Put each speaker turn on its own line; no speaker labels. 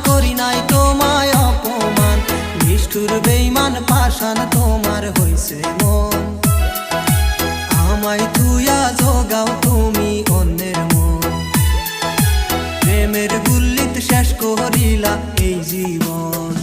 করি নাই তোমায় অপমান, নিষ্ঠুর বেঈমান পাষাণ তোমার হইছে মন। আমায় তুইয়া জগাও তুমি অন্যের মন, প্রেমের গুল্লিত শেষ করিলা এই জীবন।